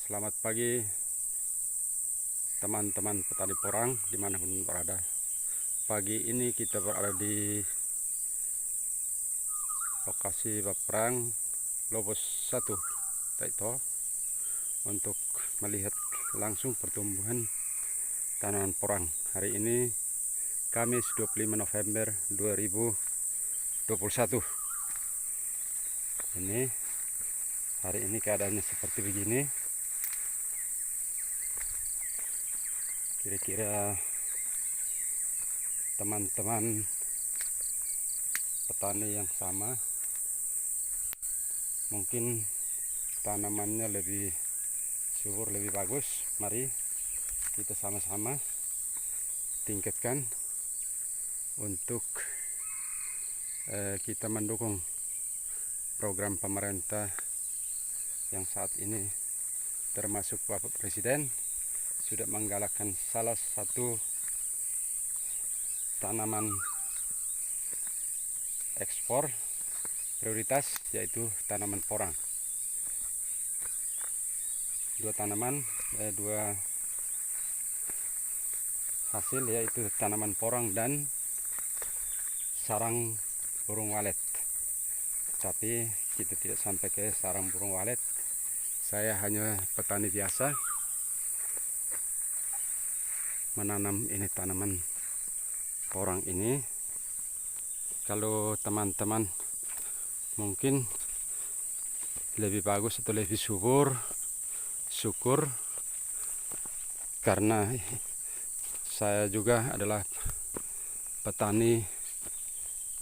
Selamat pagi teman-teman petani porang dimanapun berada. Pagi ini kita berada di lokasi perang Lobos 1 Taito untuk melihat langsung pertumbuhan tanaman porang. Hari ini Kamis 25 November 2021. Hari ini keadaannya seperti begini. Kira-kira teman-teman petani yang sama mungkin tanamannya lebih subur, lebih bagus. Mari kita sama-sama tingkatkan untuk kita mendukung program pemerintah yang saat ini, termasuk Bapak Presiden sudah menggalakkan salah satu tanaman ekspor prioritas, yaitu tanaman porang. Dua hasil, yaitu tanaman porang dan sarang burung walet. Tapi kita tidak sampai ke sarang burung walet. Saya hanya petani biasa menanam ini tanaman porang ini. Kalau teman-teman mungkin lebih bagus atau lebih subur, syukur, karena saya juga adalah petani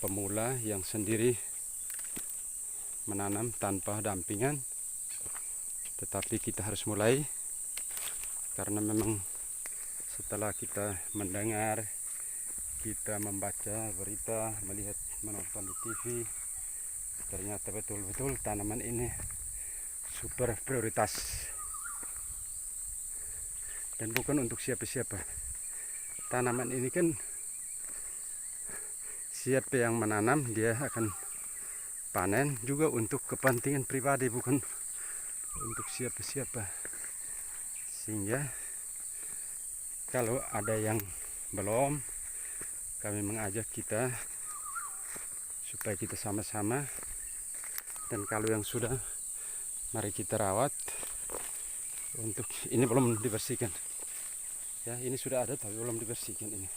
pemula yang sendiri menanam tanpa dampingan. Tetapi kita harus mulai, karena memang setelah kita mendengar, kita membaca berita, menonton di TV, ternyata betul-betul tanaman ini super prioritas. Dan bukan untuk siapa-siapa. Tanaman ini kan siapa yang menanam dia akan panen juga untuk kepentingan pribadi, bukan untuk siapa-siapa. Sehingga kalau ada yang belum, kami mengajak kita supaya kita sama-sama, dan kalau yang sudah, mari kita rawat. Untuk ini belum dibersihkan ya, ini sudah ada tapi belum dibersihkan ini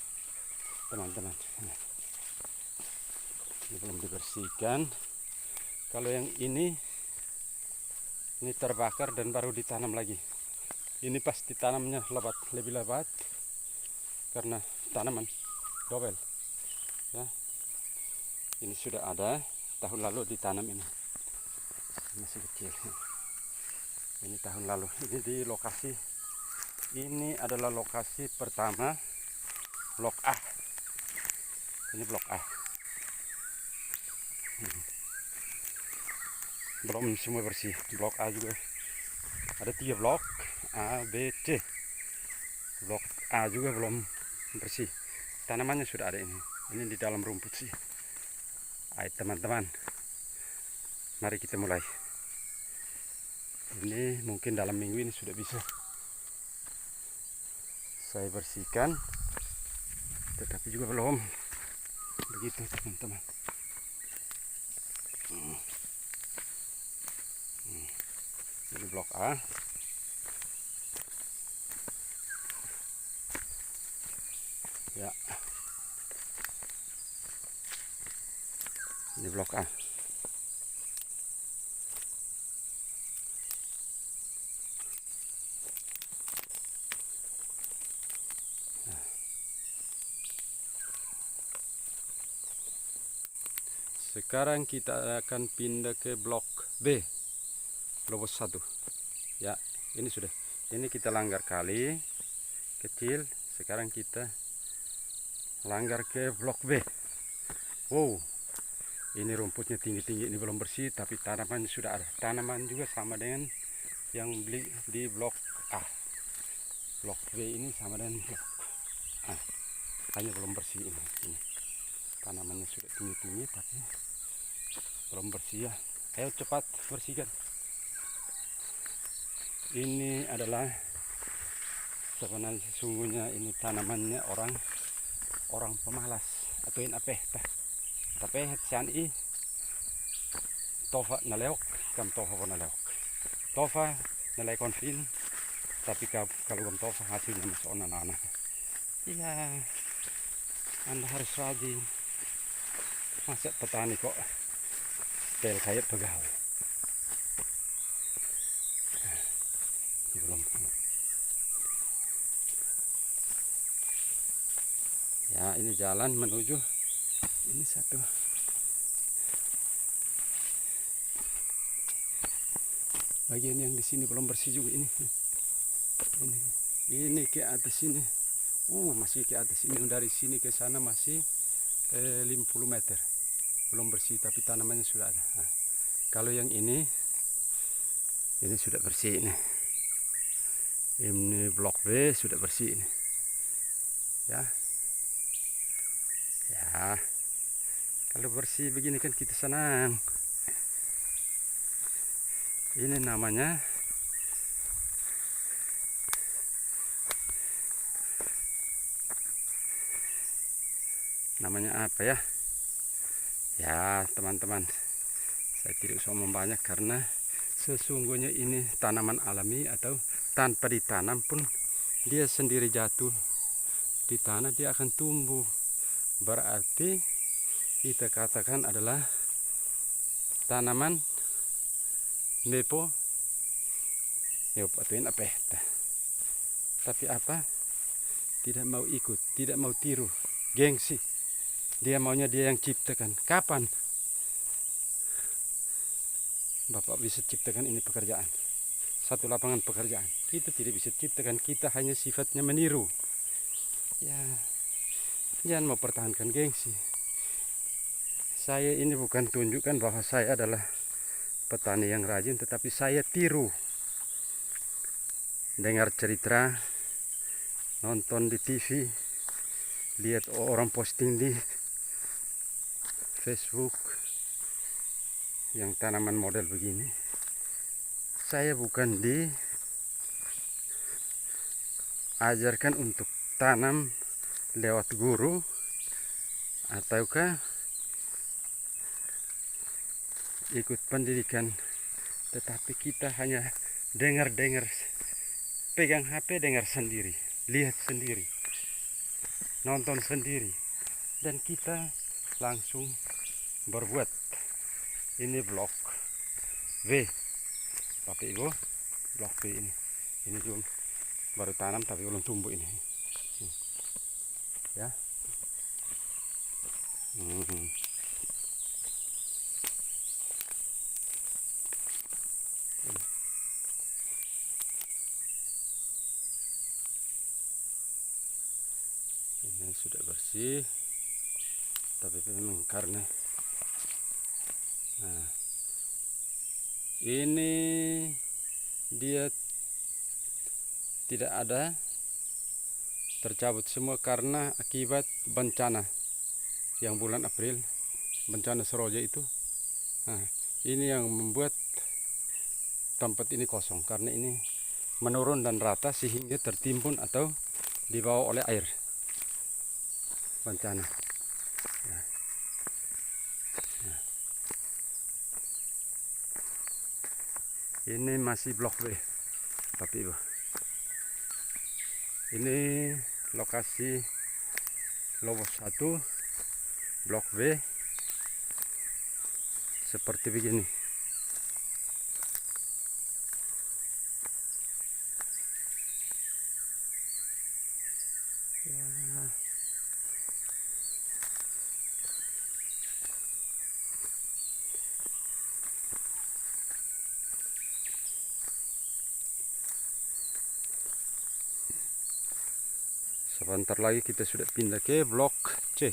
teman-teman. Ini belum dibersihkan. Kalau yang ini terbakar dan baru ditanam lagi. Ini pasti tanamnya lebih lebat karena tanaman dobel ya. Ini sudah ada tahun lalu ditanam, ini masih kecil. Ini tahun lalu. Ini di lokasi, ini adalah lokasi pertama, blok A. Ini blok A. Belum semua bersih. Blok A juga ada 3 blok, A, B, C. Blok A juga belum bersih. Tanamannya sudah ada ini. Ini di dalam rumput sih. Ayo teman-teman, mari kita mulai. Ini mungkin dalam minggu ini sudah bisa saya bersihkan, tetapi juga belum begitu teman-teman. Ini blok A. Ya, ini blok A. Sekarang kita akan pindah ke blok B, Lobos 1. Ya, ini sudah. Ini kita langgar kali kecil. Sekarang kita langgar ke blok B. Wow, ini rumputnya tinggi-tinggi. Ini belum bersih, tapi tanaman sudah ada. Tanaman juga sama dengan yang beli di blok A. Blok B ini sama dengan blok A, hanya belum bersih ini. Tanamannya sudah tinggi-tinggi tapi belum bersih ya. Ayo cepat bersihkan. Ini adalah sebenarnya sesungguhnya ini tanamannya orang pemalas atau apeh tah. Tapi sian i tofa naleok kam tofa naleok. Tofa nalai konfin tapi kalau kam tofa hasilnya masuk anak-anak. Iya, Anda harus rajin. Masa petani kok stel kayak pegawai. Belum. Ya, ini jalan menuju ini satu. Bagian yang di sini belum bersih juga ini. Ini ke atas sini. Masih ke atas ini, dari sini ke sana masih 50 meter. Belum bersih tapi tanamannya sudah ada. Nah, kalau yang ini sudah bersih ini. Ini blok B sudah bersih ini. Ya. Ya. Kalau bersih begini kan kita senang. Ini namanya apa ya? Ya teman-teman, saya tidak usah membanyak karena sesungguhnya ini tanaman alami atau tanpa ditanam pun dia sendiri jatuh di tanah, dia akan tumbuh. Berarti kita katakan adalah tanaman nepo atau apa? Tapi apa? Tidak mau ikut, tidak mau tiru, gengsi. Dia maunya dia yang ciptakan. Kapan Bapak bisa ciptakan ini pekerjaan? Satu lapangan pekerjaan. Kita tidak bisa ciptakan, kita hanya sifatnya meniru. Ya, jangan mau pertahankan gengsi. Saya ini bukan tunjukkan bahwa saya adalah petani yang rajin, tetapi saya tiru. Dengar cerita, nonton di TV, lihat orang posting di Facebook yang tanaman model begini. Saya bukan diajarkan untuk tanam lewat guru ataukah ikut pendidikan, tetapi kita hanya dengar-dengar, pegang HP, dengar sendiri, lihat sendiri, nonton sendiri, dan kita langsung berbuat. Ini blok V, Bapak Ibu, blok V ini juga baru tanam tapi belum tumbuh ini, ya. Ini sudah bersih, tapi memang karena ini dia tidak ada, tercabut semua karena akibat bencana yang bulan April, bencana Seroja itu. Nah, ini yang membuat tempat ini kosong karena ini menurun dan rata sehingga tertimbun atau dibawa oleh air bencana. Ini masih blok B, tapi Ibu. Ini lokasi Lobos 1, blok B, seperti begini. Ya. Sebentar lagi kita sudah pindah ke blok C.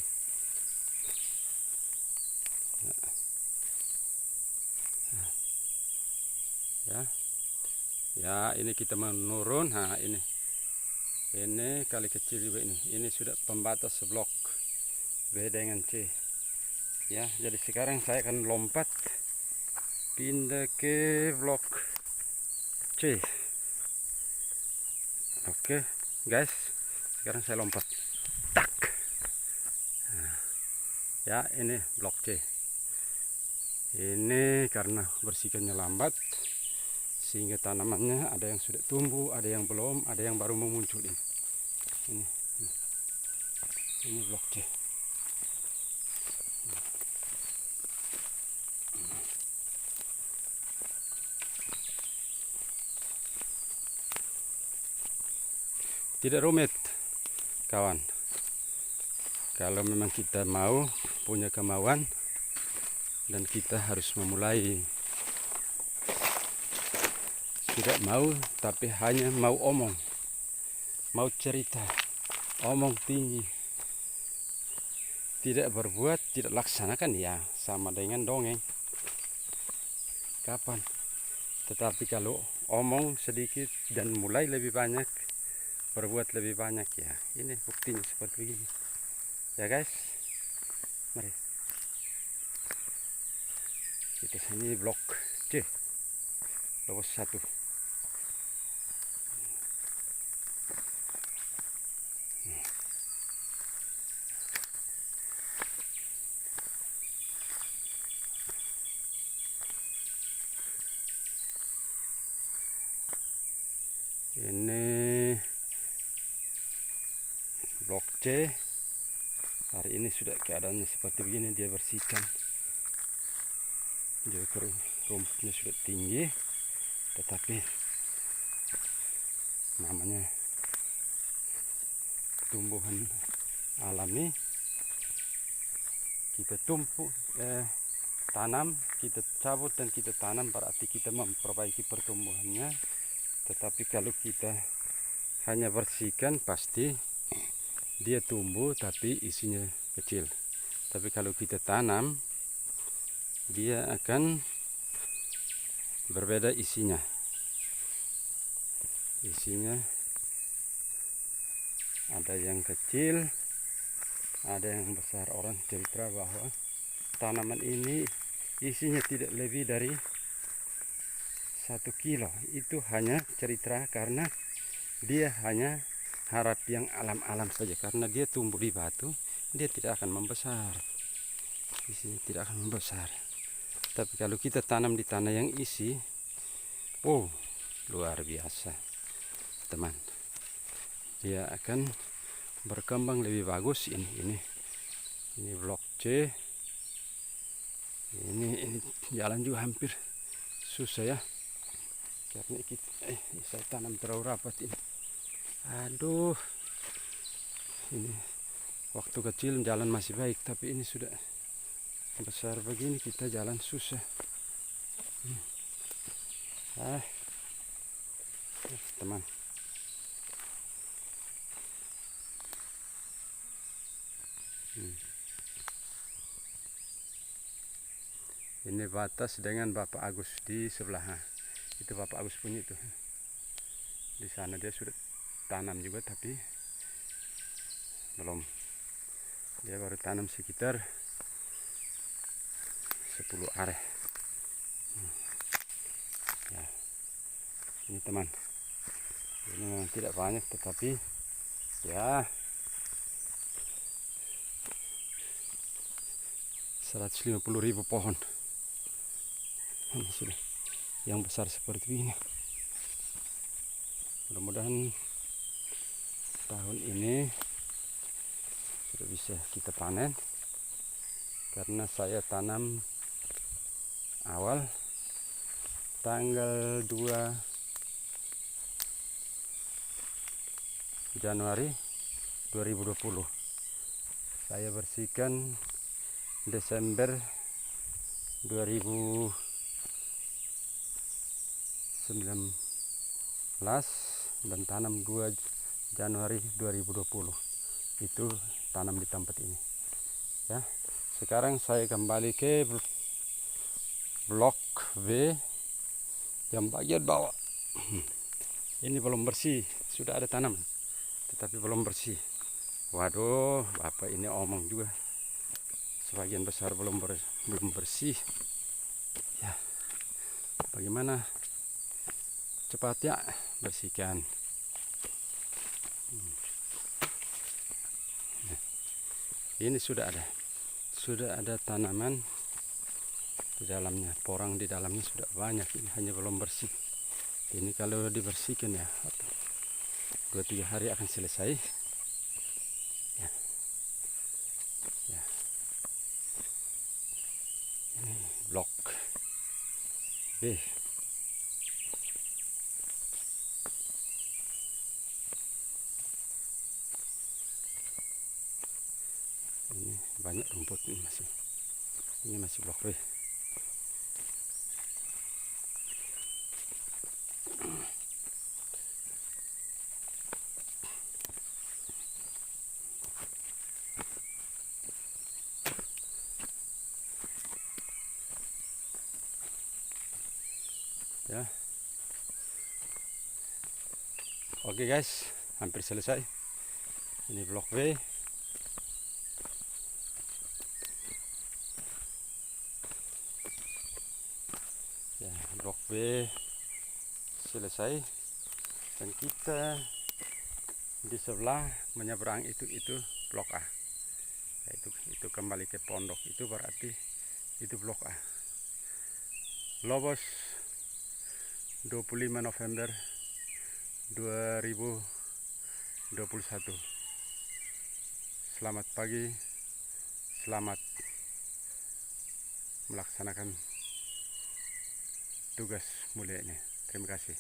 Ya, ini kita menurun. Nah, ini kali kecil juga ini. Ini sudah pembatas blok B dengan C. Ya, jadi sekarang saya akan lompat pindah ke blok C. Oke guys, sekarang saya lompat. Tak. Nah, ya ini blok C. Ini karena bersihkannya lambat, sehingga tanamannya ada yang sudah tumbuh, ada yang belum, ada yang baru memuncul ini. Ini blok C. Tidak rumit kawan, kalau memang kita mau, punya kemauan, dan kita harus memulai. Tidak mau, tapi hanya mau omong, mau cerita, omong tinggi, tidak berbuat, tidak laksanakan, ya sama dengan dongeng. Kapan? Tetapi kalau omong sedikit dan mulai lebih banyak, berbuat lebih banyak, ya ini buktinya seperti ini ya guys. Mari kita sini blok C, Lobos 1. Ini blok C. Hari ini sudah keadaannya seperti begini, dia bersihkan. Dia rumputnya sudah tinggi, tetapi namanya tumbuhan alami. Kita tanam, kita cabut dan kita tanam, berarti kita memperbaiki pertumbuhannya. Tetapi kalau kita hanya bersihkan, pasti dia tumbuh tapi isinya kecil. Tapi kalau kita tanam, dia akan berbeda isinya. Isinya ada yang kecil, ada yang besar. Orang cerita bahwa tanaman ini isinya tidak lebih dari 1 kilo. Itu hanya cerita karena dia hanya harap yang alam-alam saja, karena dia tumbuh di batu, dia tidak akan membesar, isinya tidak akan membesar. Tapi kalau kita tanam di tanah yang isi, wow, luar biasa teman, dia akan berkembang lebih bagus. Ini blok C. Ini jalan juga hampir susah ya, karena saya tanam terlalu rapat ini. Aduh, ini waktu kecil jalan masih baik, tapi ini sudah besar begini kita jalan susah. Teman, ini batas dengan Bapak Agus di sebelah. Itu Bapak Agus punya itu. Di sana dia sudah tanam juga, tapi belum. Dia baru tanam sekitar 10 are. Ya, ini teman, ini memang tidak banyak, tetapi ya 150.000 pohon. Ini sudah yang besar seperti ini. Mudah-mudahan tahun ini sudah bisa kita panen, karena saya tanam awal tanggal 2 Januari 2020. Saya bersihkan Desember 2019 dan tanam 2 Januari 2020. Itu tanam di tempat ini ya. Sekarang saya kembali ke blok B yang bagian bawah. Ini belum bersih, sudah ada tanam tetapi belum bersih. Waduh, Bapak ini omong juga, sebagian besar belum bersih ya. Bagaimana cepatnya bersihkan. Ini sudah ada tanaman di dalamnya, porang di dalamnya sudah banyak. Ini hanya belum bersih. Ini kalau dibersihkan ya 2-3 hari akan selesai ya. Ya. Ini blok B. Ini banyak rumput, ini masih blok B. Ya. Oke guys, hampir selesai. Ini blok B. Ya, blok B selesai, dan kita di sebelah menyeberang itu blok A. Ya, itu kembali ke pondok, itu berarti itu blok A. Lobos 25 November 2021. Selamat pagi, selamat melaksanakan tugas mulia ini. Terima kasih.